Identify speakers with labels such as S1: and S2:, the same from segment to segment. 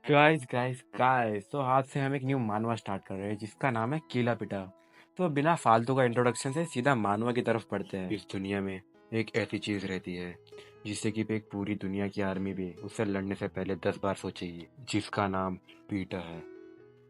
S1: Guys guys guys, तो आज से हम एक न्यू मानवा स्टार्ट कर रहे हैं जिसका नाम है कीला पिटा। तो बिना फालतू का इंट्रोडक्शन से सीधा मानवा की तरफ बढ़ते हैं। इस दुनिया में एक ऐसी चीज रहती है जिससे कि एक पूरी दुनिया की आर्मी भी उससे लड़ने से पहले 10 बार सोचेगी, जिसका नाम पीटर है।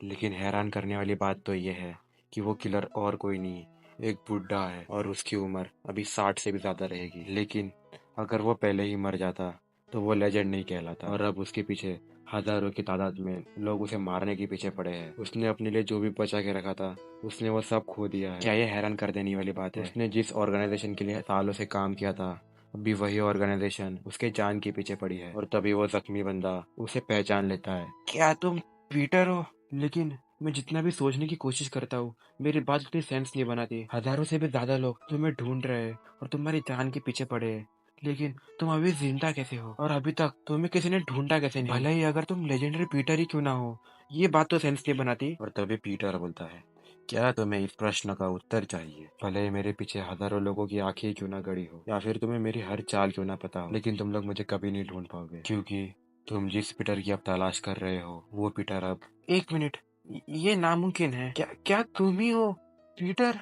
S1: लेकिन हैरान करने वाली बात तो यह है कि वो किलर और कोई नहीं, एक बुढ़ा है और उसकी उम्र अभी 60 से भी ज्यादा रहेगी। लेकिन अगर वो पहले ही मर जाता तो वो लेजेंड नहीं कहलाता, और अब उसके पीछे हजारों की तादाद में लोग उसे मारने के पीछे पड़े हैं। उसने अपने लिए जो भी बचा के रखा था उसने वो सब खो दिया है। क्या ये हैरान कर देने वाली बात है? उसने जिस ऑर्गेनाइजेशन के लिए सालों से काम किया था, अभी वही ऑर्गेनाइजेशन उसके जान के पीछे पड़ी है। और तभी वो जख्मी बंदा उसे पहचान लेता है। क्या तुम पीटर हो? लेकिन मैं जितना भी सोचने की कोशिश करता हूँ, मेरी बात उतनी सेंस नहीं बनाती। हजारों से भी ज्यादा लोग तुम्हें ढूंढ रहे हैं और तुम्हारी जान के पीछे पड़े हैं, लेकिन तुम अभी जिंदा कैसे हो? और अभी तक तुम्हें किसी ने ढूंढा कैसे नहीं? भले ही अगर तुम लेजेंडरी पीटर ही क्यों ना हो, ये बात तो सेंस नहीं बनाती। और तभी पीटर बोलता है, क्या तुम्हें इस प्रश्न का उत्तर चाहिए? भले ही मेरे पीछे हजारों लोगों की आंखें क्यों ना गड़ी हो, या फिर तुम्हें मेरी हर चाल क्यों ना पता हो, लेकिन तुम लोग मुझे कभी नहीं ढूंढ पाओगे, क्योंकि तुम जिस पीटर की अब तलाश कर रहे हो वो पीटर अब। एक मिनट, ये नामुमकिन है। क्या क्या तुम ही हो पीटर?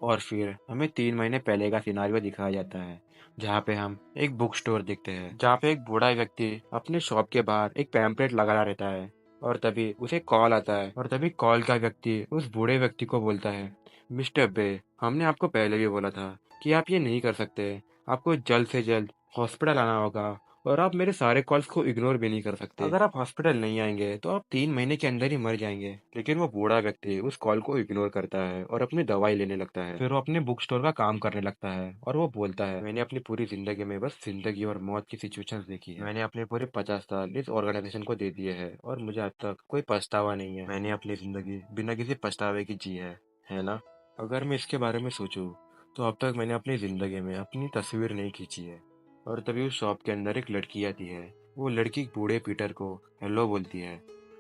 S1: और फिर हमें 3 महीने पहले का सिनारियो दिखाया जाता है, जहाँ पे हम एक बुक स्टोर देखते हैं, जहाँ पे एक बूढ़ा व्यक्ति अपने शॉप के बाहर एक पैम्पलेट लगा रहता है। और तभी उसे कॉल आता है, और तभी कॉल का व्यक्ति उस बूढ़े व्यक्ति को बोलता है, मिस्टर बे, हमने आपको पहले भी बोला था कि आप ये नहीं कर सकते। आपको जल्द से जल्द हॉस्पिटल आना होगा, और आप मेरे सारे कॉल्स को इग्नोर भी नहीं कर सकते। अगर आप हॉस्पिटल नहीं आएंगे तो आप 3 महीने के अंदर ही मर जाएंगे। लेकिन वो बूढ़ा व्यक्ति उस कॉल को इग्नोर करता है और अपनी दवाई लेने लगता है। फिर वो अपने बुक स्टोर का काम करने लगता है, और वो बोलता है, मैंने अपनी पूरी जिंदगी में बस जिंदगी और मौत की सिचुएशंस देखी है। मैंने अपने पूरे 50 साल इस ऑर्गेनाइजेशन को दे दिए हैं, और मुझे आज तक कोई पछतावा नहीं है। मैंने अपनी जिंदगी बिना किसी पछतावे की जी है ना? अगर मैं इसके बारे में सोचूं तो अब तक मैंने अपनी जिंदगी में अपनी तस्वीर नहीं खींची है। और तभी उस शॉप के अंदर एक लड़की आती है। वो लड़की बूढ़े पीटर को हेलो बोलती है।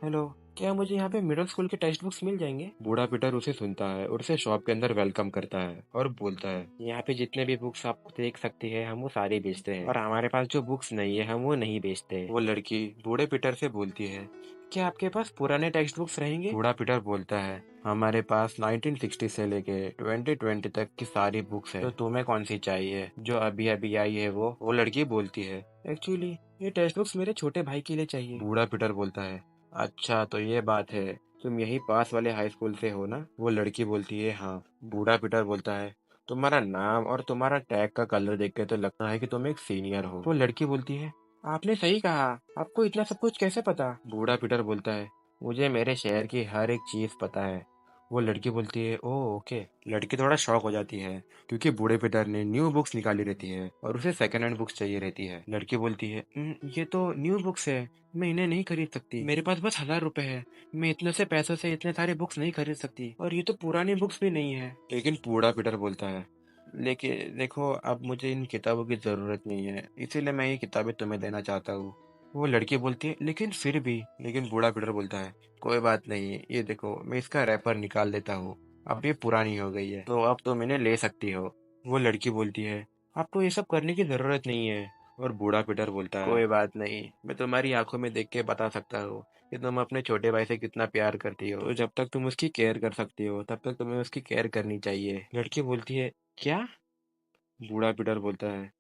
S1: हेलो, क्या मुझे यहाँ पे मिडिल स्कूल के टेक्स्ट बुक्स मिल जाएंगे? बूढ़ा पीटर उसे सुनता है और उसे शॉप के अंदर वेलकम करता है और बोलता है, यहाँ पे जितने भी बुक्स आप देख सकते हैं हम वो सारे बेचते हैं, और हमारे पास जो बुक्स नहीं है हम वो नहीं बेचते। वो लड़की बूढ़े पीटर से बोलती है, क्या आपके पास पुराने टेक्स्ट बुक्स रहेंगे? बूढ़ा पीटर बोलता है, हमारे पास 1960 से लेके 2020 तक की सारी बुक्स है। तो तुम्हें कौन सी चाहिए? जो अभी अभी आई है वो लड़की बोलती है, एक्चुअली ये टेक्स्ट बुक्स मेरे छोटे भाई के लिए चाहिए। बूढ़ा पीटर बोलता है, अच्छा तो ये बात है, तुम यही पास वाले हाई स्कूल से हो ना? वो लड़की बोलती है, हाँ। बूढ़ा पीटर बोलता है, तुम्हारा नाम और तुम्हारा टैग का कलर देख के तो लगता है कि तुम एक सीनियर हो। वो लड़की बोलती है, आपने सही कहा, आपको इतना सब कुछ कैसे पता? बूढ़ा पीटर बोलता है, मुझे मेरे शहर की हर एक चीज पता है। वो लड़की बोलती है, ओह ओके। लड़की थोड़ा शॉक हो जाती है, क्योंकि बूढ़े पीटर ने न्यू बुक्स निकाली रहती है और उसे सेकंड हैंड बुक्स चाहिए रहती है। लड़की बोलती है, ये तो न्यू बुक्स है, मैं इन्हें नहीं खरीद सकती, मेरे पास बस 1000 रुपए है, मैं इतने से पैसों से इतने सारे बुक्स नहीं खरीद सकती, और ये तो पुरानी बुक्स भी नहीं है। लेकिन बूढ़ा पीटर बोलता है, लेकिन देखो अब मुझे इन किताबों की जरूरत नहीं है, इसीलिए मैं ये किताबें तुम्हें देना चाहता हूँ। वो लड़की बोलती है, लेकिन फिर भी। लेकिन बूढ़ा पीटर बोलता है, कोई बात नहीं, ये देखो मैं इसका रैपर निकाल देता हूँ, अब ये पुरानी हो गई है तो अब तुम इन्हें ले सकती हो। वो लड़की बोलती है, आपको ये सब करने की जरूरत नहीं है। और बूढ़ा पीटर बोलता है, कोई बात नहीं, मैं तुम्हारी आंखों में देख के बता सकता हूँ कि तुम अपने छोटे भाई से कितना प्यार करती हो, तो जब तक तुम उसकी केयर कर सकती हो तब तक तुम्हें उसकी केयर करनी चाहिए। लड़की बोलती है, क्या? बूढ़ा पीटर बोलता है,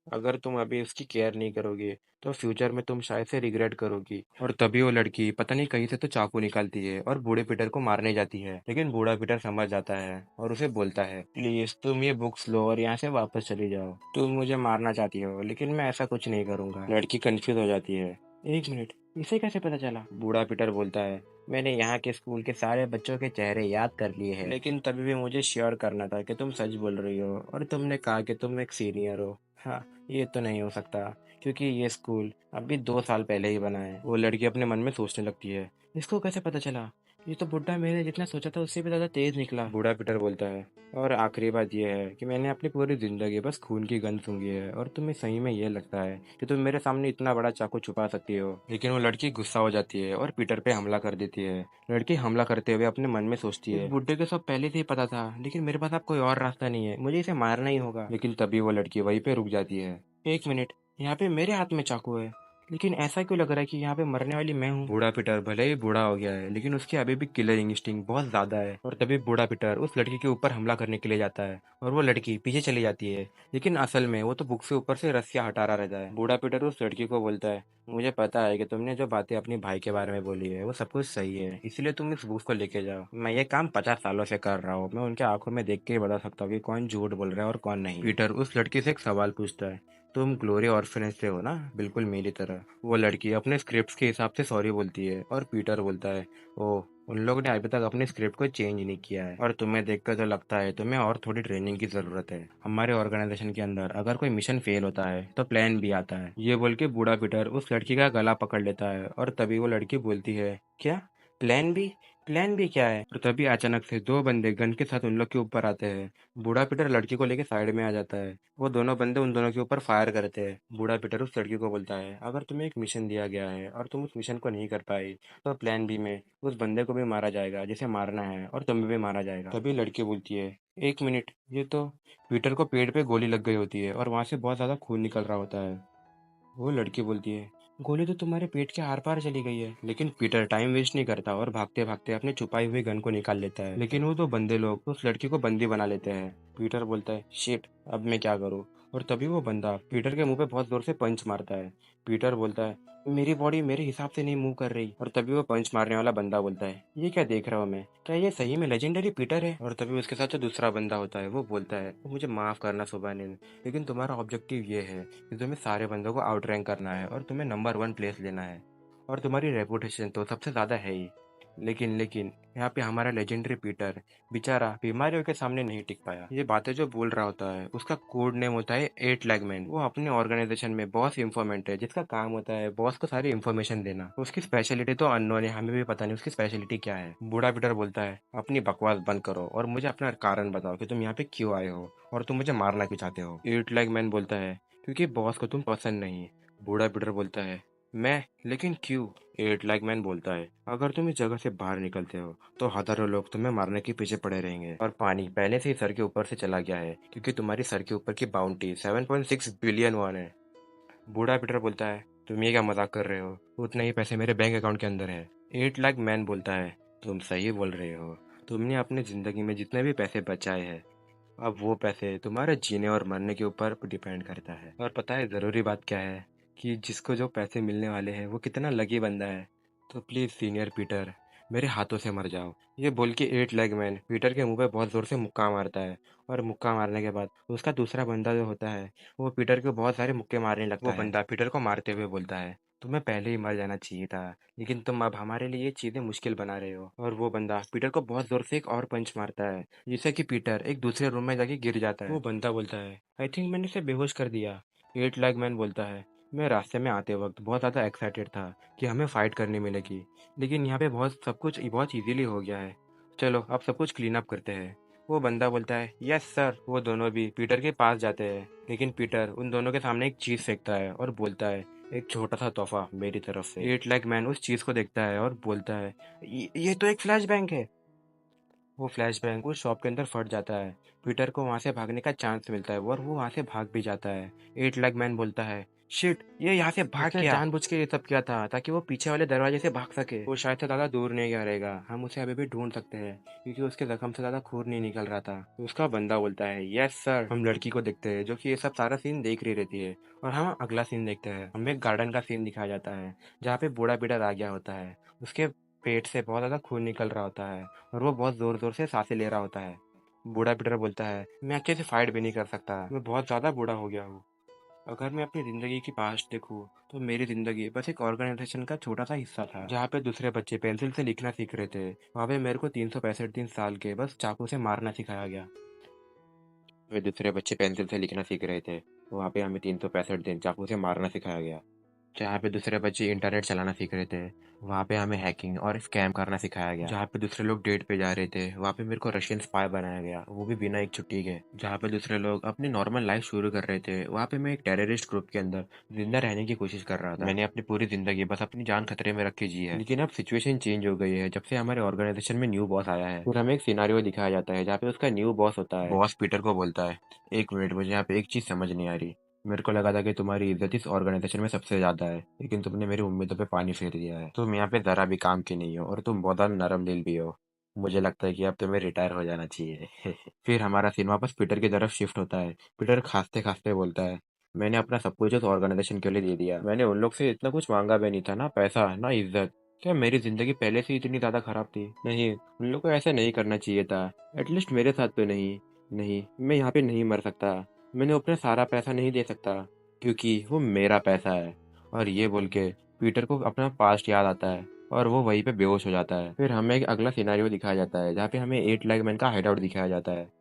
S1: अगर तुम अभी उसकी केयर नहीं करोगे तो फ्यूचर में तुम शायद से रिग्रेट करोगी। और तभी वो लड़की पता नहीं कहीं से तो चाकू निकालती है और बूढ़े पीटर को मारने जाती है। लेकिन बूढ़ा पीटर समझ जाता है और उसे बोलता है, प्लीज तुम ये बुक्स लो और यहाँ से वापस चली जाओ। तुम मुझे मारना चाहती हो लेकिन मैं ऐसा कुछ नहीं करूंगा। लड़की कंफ्यूज हो जाती है, एक मिनट, इसे कैसे पता चला? बूढ़ा पीटर बोलता है, मैंने यहाँ के स्कूल के सारे बच्चों के चेहरे याद कर लिए हैं, लेकिन तभी भी मुझे श्योर करना था कि तुम सच बोल रही हो और तुमने कहा कि तुम एक सीनियर हो। हाँ, ये तो नहीं हो सकता, क्योंकि ये स्कूल अभी 2 साल पहले ही बना है। वो लड़की अपने मन में सोचने लगती है, इसको कैसे पता चला? ये तो बुड्ढा मैंने जितना सोचा था उससे भी ज्यादा तेज निकला। बूढ़ा पीटर बोलता है, और आखिरी बात यह है कि मैंने अपनी पूरी जिंदगी बस खून की गंध सूंघी है, और तुम्हें सही में ये लगता है कि तुम मेरे सामने इतना बड़ा चाकू छुपा सकती हो? लेकिन वो लड़की गुस्सा हो जाती है और पीटर पे हमला कर देती है। लड़की हमला करते हुए अपने मन में सोचती है, इस बुड्ढे को सब पहले से ही पता था, लेकिन मेरे पास अब कोई और रास्ता नहीं है, मुझे इसे मारना ही होगा। लेकिन तभी वो लड़की वहीं पे रुक जाती है, एक मिनट, यहाँ पे मेरे हाथ में चाकू है, लेकिन ऐसा क्यों लग रहा है कि यहाँ पे मरने वाली मैं हूँ? बूढ़ा पीटर भले ही बूढ़ा हो गया है, लेकिन उसकी अभी भी किलर इंस्टिंक्ट बहुत ज्यादा है। और तभी बूढ़ा पीटर उस लड़की के ऊपर हमला करने के लिए जाता है और वो लड़की पीछे चली जाती है। लेकिन असल में वो तो बुक से ऊपर से रस्सियाँ हटा रहा रहता है। बूढ़ा पीटर उस लड़की को बोलता है, मुझे पता है कि तुमने जो बातें अपने भाई के बारे में बोली है वो सब कुछ सही है, इसलिए तुम इस बुक को लेके जाओ। मैं ये काम 50 सालों से कर रहा हूँ, मैं उनके आंखों में देख के ही बता सकता हूँ कि कौन झूठ बोल रहा है और कौन नहीं। पीटर उस लड़की से एक सवाल पूछता है, तुम ग्लोरी ऑर्फनेज से हो ना, बिल्कुल मेरी तरह। वो लड़की अपने स्क्रिप्ट के हिसाब से सॉरी बोलती है और पीटर बोलता है, ओह, उन लोगों ने अभी तक अपने स्क्रिप्ट को चेंज नहीं किया है और तुम्हें देखकर तो लगता है तुम्हें और थोड़ी ट्रेनिंग की जरूरत है। हमारे ऑर्गेनाइजेशन के अंदर अगर कोई मिशन फेल होता है तो प्लान भी आता है। ये बोल के बूढ़ा पीटर उस लड़की का गला पकड़ लेता है और तभी वो लड़की बोलती है, क्या प्लान बी? प्लान बी क्या है? और तभी अचानक से दो बंदे गन के साथ उन लोग के ऊपर आते हैं। बूढ़ा पीटर लड़की को लेके साइड में आ जाता है। वो दोनों बंदे उन दोनों के ऊपर फायर करते हैं। बूढ़ा पीटर उस लड़की को बोलता है, अगर तुम्हें एक मिशन दिया गया है और तुम उस मिशन को नहीं कर पाई तो प्लान बी में उस बंदे को भी मारा जाएगा जिसे मारना है और तुम्हें भी मारा जाएगा। तभी लड़की बोलती है, एक मिनट, ये तो पीटर को पेट पे गोली लग गई होती है और वहां से बहुत ज्यादा खून निकल रहा होता है। वो लड़की बोलती है, गोली तो तुम्हारे पेट के आर पार चली गई है। लेकिन पीटर टाइम वेस्ट नहीं करता और भागते भागते अपने छुपाई हुई गन को निकाल लेता है। लेकिन वो दो बंदे लोग उस लड़की को बंदी बना लेते हैं। पीटर बोलता है, शिट, अब मैं क्या करूँ? और तभी वो बंदा पीटर के मुंह पे बहुत जोर से पंच मारता है। पीटर बोलता है, मेरी बॉडी मेरे हिसाब से नहीं मूव कर रही। और तभी वो पंच मारने वाला बंदा बोलता है, ये क्या देख रहा हूँ मैं, क्या ये सही में लेजेंडरी पीटर है? और तभी उसके साथ जो दूसरा बंदा होता है वो बोलता है, मुझे माफ करना सुबह, लेकिन तुम्हारा ऑब्जेक्टिव ये है कि तुम्हें सारे बंदों को आउट रैंक करना है और तुम्हें नंबर 1 प्लेस लेना है और तुम्हारी रेपुटेशन तो सबसे ज़्यादा है ही। लेकिन लेकिन यहाँ पे हमारा लेजेंडरी पीटर बेचारा बीमारियों के सामने नहीं टिक पाया। ये बातें जो बोल रहा होता है उसका कोड नेम होता है 8 लैगमैन। वो अपने ऑर्गेनाइजेशन में बॉस इंफॉर्मेंट है जिसका काम होता है बॉस को सारी इन्फॉर्मेशन देना। उसकी स्पेशलिटी तो अननोन है, हमें भी पता नहीं उसकी स्पेशलिटी क्या है। बूढ़ा पीटर बोलता है, अपनी बकवास बंद करो और मुझे अपना कारण बताओ कि तुम यहाँ पे क्यों आए हो और तुम मुझे मारना क्यों चाहते हो? 8 लैगमैन बोलता है, क्योंकि बॉस को तुम पसंद नहीं। बूढ़ा पीटर बोलता है, मैं, लेकिन क्यों? 8 लैगमैन बोलता है, अगर तुम इस जगह से बाहर निकलते हो तो हजारों लोग तुम्हें मारने के पीछे पड़े रहेंगे और पानी पहले से ही सर के ऊपर से चला गया है क्योंकि तुम्हारी सर के ऊपर की बाउंटी 7.6 बिलियन वन है। बूढ़ा पीटर बोलता है, तुम ये क्या मजाक कर रहे हो? उतने ही पैसे मेरे बैंक अकाउंट के अंदर है। 8 लैग मैन बोलता है, तुम सही बोल रहे हो, तुमने अपनी जिंदगी में जितने भी पैसे बचाए हैं अब वो पैसे तुम्हारे जीने और मरने के ऊपर डिपेंड करता है। और पता है जरूरी बात क्या है, कि जिसको जो पैसे मिलने वाले हैं वो कितना लकी बंदा है। तो प्लीज सीनियर पीटर, मेरे हाथों से मर जाओ। ये बोल के 8 लैगमैन पीटर के मुंह पे बहुत जोर से मुक्का मारता है और मुक्का मारने के बाद उसका दूसरा बंदा जो होता है वो पीटर को बहुत सारे मुक्के मारने लगता है। वो बंदा पीटर को मारते हुए बोलता है, तुम्हें पहले ही मर जाना चाहिए था, लेकिन तुम अब हमारे लिए ये चीजें मुश्किल बना रहे हो। और वो बंदा पीटर को बहुत जोर से एक और पंच मारता है जिससे कि पीटर एक दूसरे रूम में जाके गिर जाता है। वो बंदा बोलता है, आई थिंक मैंने इसे बेहोश कर दिया। 8 लैगमैन बोलता है, मैं रास्ते में आते वक्त बहुत ज़्यादा एक्साइटेड था कि हमें फाइट करने मिलेगी, लेकिन यहाँ पे बहुत सब कुछ बहुत इजीली हो गया है। चलो अब सब कुछ क्लीन अप करते हैं। वो बंदा बोलता है, यस सर। वो दोनों भी पीटर के पास जाते हैं, लेकिन पीटर उन दोनों के सामने एक चीज़ फेंकता है और बोलता है, एक छोटा सा तोहफा मेरी तरफ से। 8 लैगमैन उस चीज़ को देखता है और बोलता है, ये तो एक फ्लैश बैंक है। वो फ्लैश बैंक उस शॉप के अंदर फट जाता है। पीटर को वहां से भागने का चांस मिलता है और वो वहां से भाग भी जाता है। 8 लैगमैन बोलता है, शिट, ये यहाँ से भाग उसने गया। जानबूझ के ये सब किया था ताकि वो पीछे वाले दरवाजे से भाग सके। वो शायद से ज्यादा दूर नहीं गया रहेगा, हम उसे अभी भी ढूंढ सकते हैं क्योंकि उसके जख्म से ज्यादा खून नहीं निकल रहा था। उसका बंदा बोलता है, यस सर। हम लड़की को देखते हैं जो कि ये सब सारा सीन देख रही रहती है और हम अगला सीन देखते हैं। हमें एक गार्डन का सीन दिखाया जाता है जहाँ पे बूढ़ा पीटर आ गया होता है। उसके पेट से बहुत ज्यादा खून निकल रहा होता है और वो बहुत जोर जोर से सांसें ले रहा होता है। बूढ़ा पीटर बोलता है, मैं अच्छे से फाइट भी नहीं कर सकता, मैं बहुत ज्यादा बूढ़ा हो गया हूँ। अगर मैं अपनी जिंदगी की पास्ट देखूँ तो मेरी जिंदगी बस एक ऑर्गेनाइजेशन का छोटा सा हिस्सा था जहाँ पे दूसरे बच्चे पेंसिल से लिखना सीख रहे थे। वहाँ पे मेरे को 365 दिन साल के बस चाकू से मारना सिखाया गया। वे दूसरे बच्चे पेंसिल से लिखना सीख रहे थे, वहाँ पे हमें 365 दिन चाकू से मारना सिखाया गया। जहाँ पे दूसरे बच्चे इंटरनेट चलाना सीख रहे थे, वहाँ पे हमें हैकिंग और स्कैम करना सिखाया गया। जहाँ पे दूसरे लोग डेट पे जा रहे थे, वहाँ पे मेरे को रशियन स्पाई बनाया गया, वो भी बिना एक छुट्टी के। जहाँ पे दूसरे लोग अपनी नॉर्मल लाइफ शुरू कर रहे थे, वहाँ पे मैं एक टेररिस्ट ग्रुप के अंदर जिंदा रहने की कोशिश कर रहा था। मैंने अपनी पूरी जिंदगी बस अपनी जान खतरे में रख के जी है। लेकिन अब सिचुएशन चेंज हो गई है जब से हमारे ऑर्गेनाइजेशन में न्यू बॉस आया है। फिर हमें एक सिनारियो दिखाया जाता है जहाँ पे उसका न्यू बॉस होता है। बॉस पीटर को बोलता है, एक मिनट, मुझे यहाँ पे एक चीज समझ नहीं आ रही। मेरे को लगा था कि तुम्हारी इज्जत इस ऑर्गेनाइजेशन में सबसे ज्यादा है, लेकिन तुमने मेरी उम्मीदों पे पानी फेर दिया है। तुम यहाँ पे जरा भी काम की नहीं हो और तुम बहुत ज्यादा नरम दिल भी हो। मुझे लगता है कि अब तुम्हें रिटायर हो जाना चाहिए। फिर हमारा सीन वापस पीटर की तरफ शिफ्ट होता है। पीटर खांसते खांसते बोलता है, मैंने अपना सब कुछ उस ऑर्गेनाइजेशन के लिए दे दिया। मैंने उन लोग से इतना कुछ मांगा भी नहीं था, ना पैसा ना इज्जत। क्या मेरी जिंदगी पहले से इतनी ज्यादा खराब थी? नहीं, उन लोग को ऐसा नहीं करना चाहिए था। एटलीस्ट मेरे साथ तो नहीं। नहीं, मैं यहाँ पे नहीं मर सकता। मैंने अपना सारा पैसा नहीं दे सकता, क्योंकि वो मेरा पैसा है। और ये बोल के पीटर को अपना पास्ट याद आता है और वो वहीं पे बेहोश हो जाता है। फिर हमें एक अगला सिनेरियो दिखाया जाता है जहाँ पे हमें 8 लैग मैन का हाइडआउट दिखाया जाता है।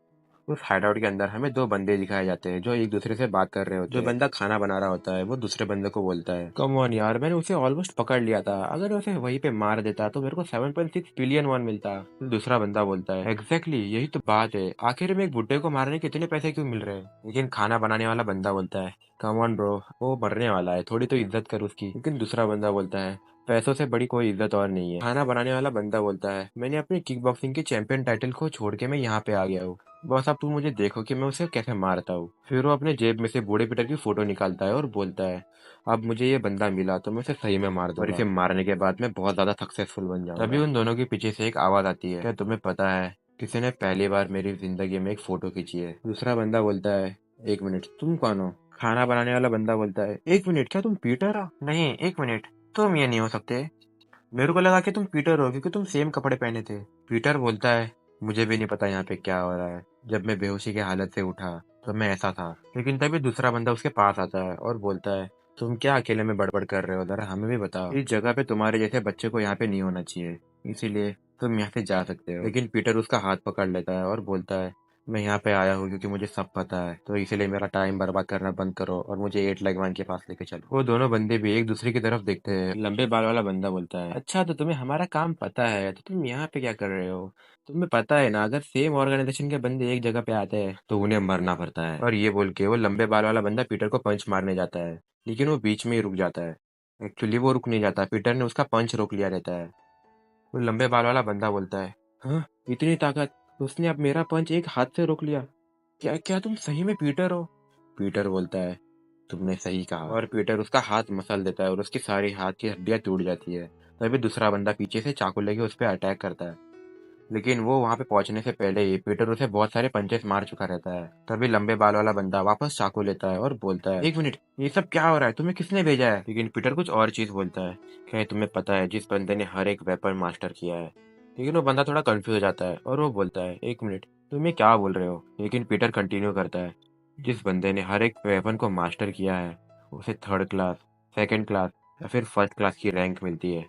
S1: उस हाइडआउट के अंदर हमें दो बंदे दिखाए जाते हैं जो एक दूसरे से बात कर रहे होते हैं। जो बंदा खाना बना रहा होता है वो दूसरे बंदे को बोलता है, कम ऑन यार, मैंने उसे ऑलमोस्ट पकड़ लिया था। अगर उसे वहीं पे मार देता तो मेरे को 7.6 बिलियन वॉन मिलता। फिर दूसरा बंदा बोलता है, एग्जैक्टली यही तो बात है, आखिर में एक बुड्ढे को मारने के इतने पैसे क्यों मिल रहे हैं? लेकिन खाना बनाने वाला बंदा बोलता है, कम ऑन ब्रो, वो मरने वाला है, थोड़ी तो इज्जत कर उसकी। लेकिन दूसरा बंदा बोलता है, पैसों से बड़ी कोई इज्जत और नहीं है। खाना बनाने वाला बंदा बोलता है, मैंने अपनी किक बॉक्सिंग की चैंपियन टाइटल को छोड़ के मैं यहाँ पे आ गया हूँ। बस अब तुम मुझे देखो कि मैं उसे कैसे मारता हूँ। फिर वो अपने जेब में से बूढ़े पीटर की फोटो निकालता है और बोलता है, अब मुझे ये बंदा मिला तो मैं उसे सही में मार दूंगा और इसे मारने के बाद मैं बहुत ज्यादा सक्सेसफुल बन जाऊंगा। तभी उन दोनों के पीछे से एक आवाज आती है, क्या तुम्हें पता है किसी ने पहली बार मेरी जिंदगी में एक फोटो खींची है? दूसरा बंदा बोलता है, 1 मिनट, तुम कौन हो? खाना बनाने वाला बंदा बोलता है, 1 मिनट, क्या तुम पीटर हो? नहीं, 1 मिनट, तुम ये नहीं हो सकते। मेरे को लगा कि तुम पीटर हो क्योंकि तुम सेम कपड़े पहने थे। पीटर बोलता है, मुझे भी नहीं पता यहाँ पे क्या हो रहा है। जब मैं बेहोशी की हालत से उठा तो मैं ऐसा था। लेकिन तभी दूसरा बंदा उसके पास आता है और बोलता है, तुम क्या अकेले में बड़बड़ कर रहे हो, जरा हमें भी बताओ। इस जगह पे तुम्हारे जैसे बच्चे को यहाँ पे नहीं होना चाहिए, इसीलिए तुम यहाँ से जा सकते हो। लेकिन पीटर उसका हाथ पकड़ लेता है और बोलता है, मैं यहाँ पे आया हूँ क्योंकि मुझे सब पता है, तो इसीलिए मेरा टाइम बर्बाद करना बंद करो और मुझे 8 लैग मैन के पास लेके चलो। वो दोनों बंदे भी एक दूसरे की तरफ देखते हैं। लंबे बाल वाला बंदा बोलता है, अच्छा तो तुम्हें हमारा काम पता है, तो तुम यहाँ पे क्या कर रहे हो? तुम्हें पता है ना, अगर सेम ऑर्गेनाइजेशन के बंदे एक जगह पे आते हैं तो उन्हें मरना पड़ता है। और ये बोल के वो लंबे बाल वाला बंदा पीटर को पंच मारने जाता है, लेकिन वो बीच में ही रुक जाता है। एक्चुअली वो रुक नहीं जाता, पीटर ने उसका पंच रोक लिया रहता है। वो लंबे बाल वाला बंदा बोलता है, हाँ, इतनी ताकत, उसने अब मेरा पंच एक हाथ से रोक लिया। क्या क्या तुम सही में पीटर हो? पीटर बोलता है, तुमने सही कहा। और पीटर उसका हाथ मसल देता है और उसकी सारी हाथ की हड्डियां टूट जाती है। तभी दूसरा बंदा पीछे से चाकू लेके उस पर अटैक करता है, लेकिन वो वहां पे पहुंचने से पहले ही पीटर उसे बहुत सारे पंचेस मार चुका रहता है। तभी लंबे बाल वाला बंदा वापस चाकू लेता है और बोलता है, 1 मिनट, ये सब क्या हो रहा है, तुम्हें किसने भेजा है? लेकिन पीटर कुछ और चीज बोलता है, क्या तुम्हें पता है जिस बंदे ने हर एक वेपन मास्टर किया है? लेकिन वो बंदा थोड़ा कंफ्यूज हो जाता है और वो बोलता है, 1 मिनट, तुम ये क्या बोल रहे हो? लेकिन पीटर कंटिन्यू करता है, जिस बंदे ने हर एक वेपन को मास्टर किया है उसे 3rd क्लास, 2nd क्लास या फिर 1st क्लास की रैंक मिलती है।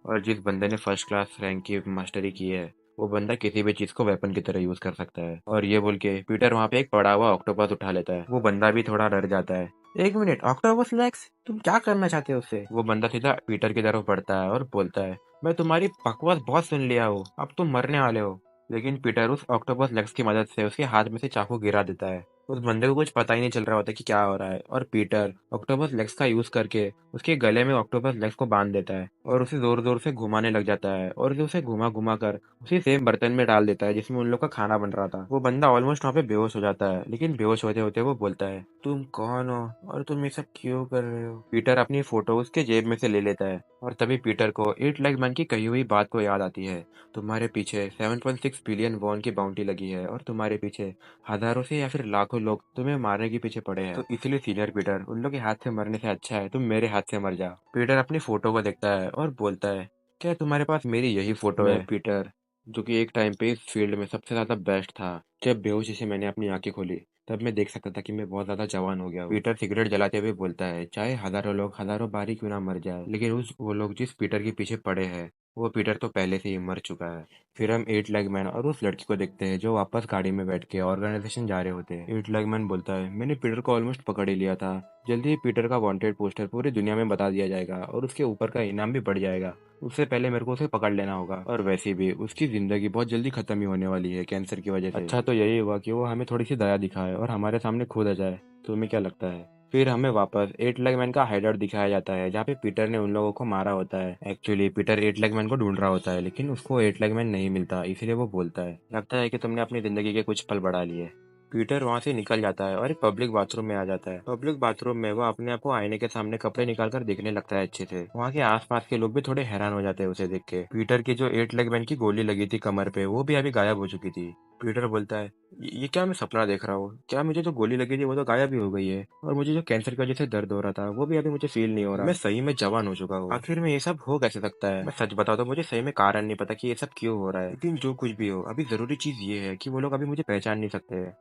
S1: और जिस बंदे ने 1st क्लास रैंक की मास्टरी की है वो बंदा किसी भी चीज को वेपन की तरह यूज कर सकता है। और ये बोल के पीटर वहां पे एक पड़ा हुआ ऑक्टोपस उठा लेता है। वो बंदा भी थोड़ा डर जाता है, 1 मिनट, ऑक्टोपस लेग्स, तुम क्या करना चाहते हो उससे? वो बंदा सीधा पीटर की तरफ बढ़ता है और बोलता है, मैं तुम्हारी बकवास बहुत सुन लिया हूँ, अब तुम मरने वाले हो। लेकिन पीटर उस ऑक्टोपस लेग्स की मदद से उसके हाथ में से चाकू गिरा देता है। उस बंदे को कुछ पता ही नहीं चल रहा होता कि क्या हो रहा है, और पीटर ऑक्टोपस लेग्स का यूज करके उसके गले में ऑक्टोपस लेग्स को बांध देता है और उसे जोर जोर से घुमाने लग जाता है और उसे घुमा घुमा कर उसी सेम बर्तन में डाल देता है जिसमें उन लोग का खाना बन रहा था। वो बंदा ऑलमोस्ट वहाँ पे बेहोश हो जाता है, लेकिन बेहोश होते होते वो बोलता है, तुम कौन हो और तुम ये सब क्यों कर रहे हो? पीटर अपनी फोटो उसके जेब में से ले लेता है और तभी पीटर को 8 लैग मैन की कही हुई बात को याद आती है, तुम्हारे पीछे 7.6 बिलियन वॉन की बाउंटी लगी है और तुम्हारे पीछे हजारों से या फिर लाखों लोग तुम्हें मारने के पीछे पड़े हैं, तो इसलिए सीनियर पीटर, उन लोग के हाथ से मरने से अच्छा है तुम मेरे हाथ से मर जाओ। पीटर अपनी फोटो को देखता है और बोलता है, क्या तुम्हारे पास मेरी यही फोटो है? पीटर, जो कि एक टाइम पे इस फील्ड में सबसे ज्यादा बेस्ट था, जब बेहोशी से मैंने अपनी आंखें खोली तब मैं देख सकता था कि मैं बहुत ज्यादा जवान हो गया हूँ। पीटर सिगरेट जलाते हुए बोलता है, चाहे हजारों लोग हजारों बारी क्यों ना मर जाए, लेकिन उस वो लोग जिस पीटर के पीछे पड़े हैं वो पीटर तो पहले से ही मर चुका है। फिर हम 8 लैग मैन और उस लड़की को देखते हैं जो वापस गाड़ी में बैठ के ऑर्गेनाइजेशन जा रहे होते हैं। 8 लैग मैन बोलता है, मैंने पीटर को ऑलमोस्ट पकड़ ही लिया था, जल्दी ही पीटर का वांटेड पोस्टर पूरी दुनिया में बता दिया जाएगा और उसके ऊपर का इनाम भी बढ़ जाएगा। उससे पहले मेरे को उसे पकड़ लेना होगा, और वैसे भी उसकी जिंदगी बहुत जल्दी खत्म ही होने वाली है कैंसर की वजह से। अच्छा तो यही हुआ कि वो हमें थोड़ी सी दया दिखाए और हमारे सामने खुद आ जाए। तुम्हें क्या लगता है? फिर हमें वापस 8 लैग मैन का हाइडआउट दिखाया जाता है जहाँ पे पीटर ने उन लोगों को मारा होता है। एक्चुअली पीटर 8 लैग मैन को ढूंढ रहा होता है, लेकिन उसको 8 लैग मैन नहीं मिलता, इसीलिए वो बोलता है, लगता है कि तुमने अपनी जिंदगी के कुछ पल बढ़ा लिए। पीटर वहां से निकल जाता है और एक पब्लिक बाथरूम में आ जाता है। पब्लिक बाथरूम में वो अपने आप को आईने के सामने कपड़े निकाल कर देखने लगता है अच्छे से। वहाँ के आसपास के लोग भी थोड़े हैरान हो जाते हैं उसे देख के। पीटर की जो 8 लेग मैन की गोली लगी थी कमर पे, वो भी अभी गायब हो चुकी थी। पीटर बोलता है, ये क्या मैं सपना देख रहा हूँ? क्या मुझे जो गोली लगी थी वो तो गायब ही हो गई है, और मुझे जो कैंसर की वजह से दर्द हो रहा था वो भी अभी मुझे फील नहीं हो रहा। मैं सही में जवान हो चुका हूँ। आखिर में ये सब हो कैसे सकता है? मैं सच बताऊं तो मुझे सही में कारण नहीं पता कि ये सब क्यों हो रहा है, लेकिन जो कुछ भी हो, अभी जरूरी चीज ये है कि वो लोग अभी मुझे पहचान नहीं सकते हैं।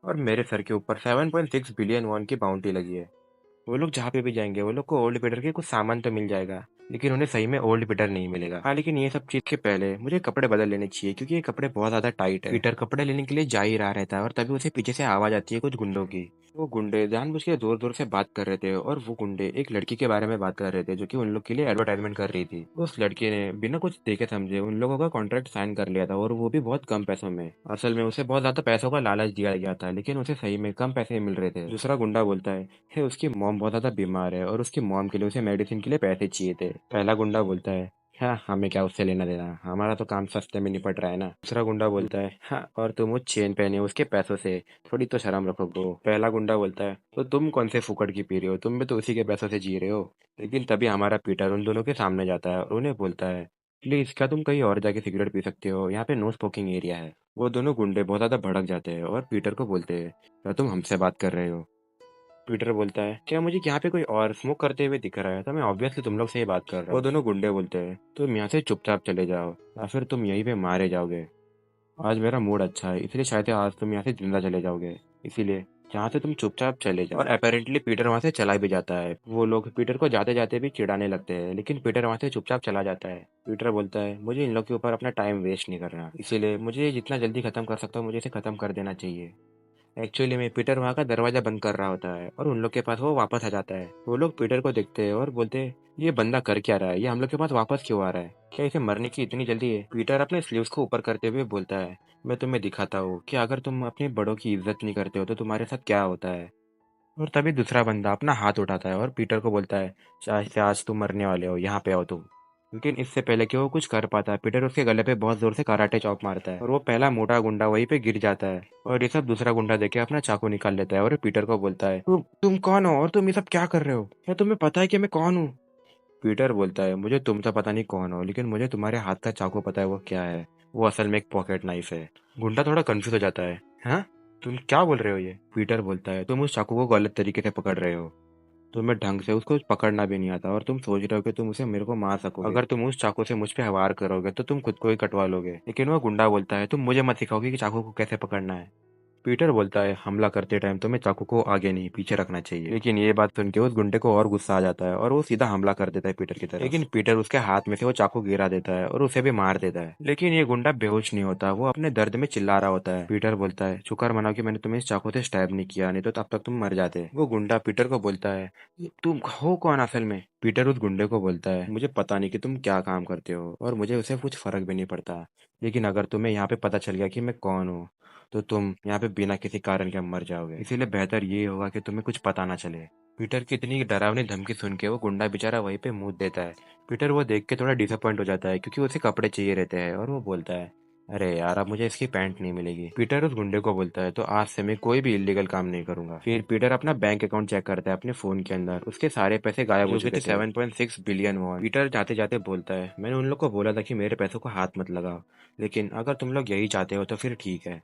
S1: और मेरे सर के ऊपर 7.6 बिलियन वॉन की बाउंटी लगी है। वो लोग जहाँ पे भी जाएंगे वो लोग को ओल्ड पीटर के कुछ सामान तो मिल जाएगा, लेकिन उन्हें सही में ओल्ड पीटर नहीं मिलेगा। हाँ, लेकिन ये सब चीज के पहले मुझे कपड़े बदल लेने चाहिए, क्योंकि ये कपड़े बहुत ज्यादा टाइट है। पीटर कपड़े लेने के लिए जा ही रहा रहता है, और तभी उसे पीछे से आवाज आती है कुछ गुंडों की। वो गुंडे जानबूझ के जोर जोर से बात कर रहे थे, और वो गुंडे एक लड़की के बारे में बात कर रहे थे जो कि उन लोग के लिए एडवर्टाइजमेंट कर रही थी। उस लड़की ने बिना कुछ देखे समझे उन लोगों का कॉन्ट्रैक्ट साइन कर लिया था, और वो भी बहुत कम पैसों में। असल में उसे बहुत ज्यादा पैसों का लालच दिया गया था, लेकिन उसे सही में कम पैसे मिल रहे थे। दूसरा गुंडा बोलता है उसकी मॉम बहुत ज्यादा बीमार है, और उसकी मॉम के लिए उसे मेडिसिन के लिए पैसे चाहिए थे। पहला गुंडा बोलता है, हाँ, हमें क्या उससे लेना देना, हमारा तो काम सस्ते में निपट रहा है ना। दूसरा गुंडा बोलता है, हाँ, और तुम वो चेन पहने हो उसके पैसों से, थोड़ी तो शर्म रखो ब्रो। पहला गुंडा बोलता है, तो तुम कौन से फुकट की पी रहे हो, तुम भी तो उसी के पैसों से जी रहे हो। लेकिन तभी हमारा पीटर उन दोनों के सामने जाता है और उन्हें बोलता है, प्लीज क्या तुम कहीं और जाके सिगरेट पी सकते हो, यहाँ पे नो स्मोकिंग एरिया है। वो दोनों गुंडे बहुत ज्यादा भड़क जाते हैं और पीटर को बोलते हैं, क्या तुम हमसे बात कर रहे हो? पीटर बोलता है, क्या मुझे यहाँ पे कोई और स्मोक करते हुए दिख रहा है, तो मैं ऑब्वियसली तुम लोग से ही बात कर रहा हूँ। वो दोनों गुंडे बोलते हैं, तुम यहाँ से चुपचाप चले जाओ, या फिर तुम यहीं पे मारे जाओगे। आज मेरा मूड अच्छा है, इसलिए शायद आज तुम यहाँ से जिंदा चले जाओगे, इसीलिए यहाँ से तुम चुपचाप चले जाओ। और अपेरेंटली पीटर वहां से चला भी जाता है। वो लोग पीटर को जाते जाते भी चिढ़ाने लगते हैं, लेकिन पीटर वहां से चुपचाप चला जाता है। पीटर बोलता है, मुझे इन लोग के ऊपर अपना टाइम वेस्ट नहीं करना, इसीलिए मुझे ये जितना जल्दी खत्म कर सकता हूँ मुझे इसे खत्म कर देना चाहिए। एक्चुअली में पीटर वहाँ का दरवाजा बंद कर रहा होता है, और उन लोग के पास वो वापस आ जाता है। वो लोग पीटर को देखते हैं और बोलते हैं, ये बंदा कर क्या रहा है, ये हम लोग के पास वापस क्यों आ रहा है, क्या इसे मरने की इतनी जल्दी है? पीटर अपने स्लीव्स को ऊपर करते हुए बोलता है, मैं तुम्हें दिखाता हूँ कि अगर तुम अपने बड़ों की इज्जत नहीं करते हो तो तुम्हारे साथ क्या होता है। और तभी दूसरा बंदा अपना हाथ उठाता है और पीटर को बोलता है, आज से आज तुम मरने वाले हो, यहाँ पे आओ तुम। लेकिन इससे पहले कि वो कुछ कर पाता है, पीटर उसके गले पे बहुत जोर से कराटे चॉप मारता है, और वो पहला मोटा गुंडा वहीं पे गिर जाता है। और ये सब दूसरा गुंडा देखे अपना चाकू निकाल लेता है और पीटर को बोलता है, तुम कौन हो और तुम ये सब क्या कर रहे हो? क्या तुम्हें पता है कि मैं कौन हूँ? पीटर बोलता है, मुझे तुम तो पता नहीं कौन हो, लेकिन मुझे तुम्हारे हाथ का चाकू पता है वो क्या है। वो असल में एक पॉकेट नाइफ है। गुंडा थोड़ा कंफ्यूज हो जाता है, हाँ, तुम क्या बोल रहे हो ये? पीटर बोलता है, तुम उस चाकू को गलत तरीके से पकड़ रहे हो, तुम्हें ढंग से उसको पकड़ना भी नहीं आता, और तुम सोच रहे हो कि तुम उसे मेरे को मार सकोगे। अगर तुम उस चाकू से मुझ पे वार करोगे तो तुम खुद को ही कटवा लोगे। लेकिन वो गुंडा बोलता है, तुम मुझे मत सिखाओगे कि चाकू को कैसे पकड़ना है। पीटर बोलता है, हमला करते टाइम तुम्हें चाकू को आगे नहीं पीछे रखना चाहिए। लेकिन ये बात सुन के उस गुंडे को और गुस्सा आ जाता है, और वो सीधा हमला कर देता है पीटर की तरफ। लेकिन पीटर उसके हाथ में से वो चाकू गिरा देता है और उसे भी मार देता है। लेकिन ये गुंडा बेहोश नहीं होता, वो अपने दर्द में चिल्ला रहा होता है। पीटर बोलता है, शुक्र मनाओ कि मैंने तुम्हें इस चाकू से स्टैब नहीं किया, नहीं तो तब तक तुम मर जाते। वो गुंडा पीटर को बोलता है, तुम हो कौन असल में? पीटर उस गुंडे को बोलता है, मुझे पता नहीं कि तुम क्या काम करते हो, और मुझे उसे कुछ फर्क भी नहीं पड़ता, लेकिन अगर तुम्हें यहाँ पे पता चल गया कि मैं कौन हूँ तो तुम यहाँ पे बिना किसी कारण के मर जाओगे, इसीलिए बेहतर ये होगा कि तुम्हें कुछ पता ना चले। पीटर की इतनी डरावनी धमकी सुन के वो गुंडा बेचारा वहीं पे मुंह देता है। पीटर वो देख के थोड़ा डिसअपॉइंट हो जाता है, क्योंकि उसे कपड़े चाहिए रहते हैं, और वो बोलता है, अरे यार, अब मुझे इसकी पैंट नहीं मिलेगी। पीटर उस गुंडे को बोलता है, तो आज से मैं कोई भी इलीगल काम नहीं करूंगा। फिर पीटर अपना बैंक अकाउंट चेक करता है अपने फोन के अंदर, उसके सारे पैसे गायब हो चुके थे, 7.6 बिलियन वॉन। पीटर जाते जाते बोलता है, मैंने उन लोग को बोला था कि मेरे पैसों को हाथ मत लगाओ, लेकिन अगर तुम लोग यही चाहते हो तो फिर ठीक है।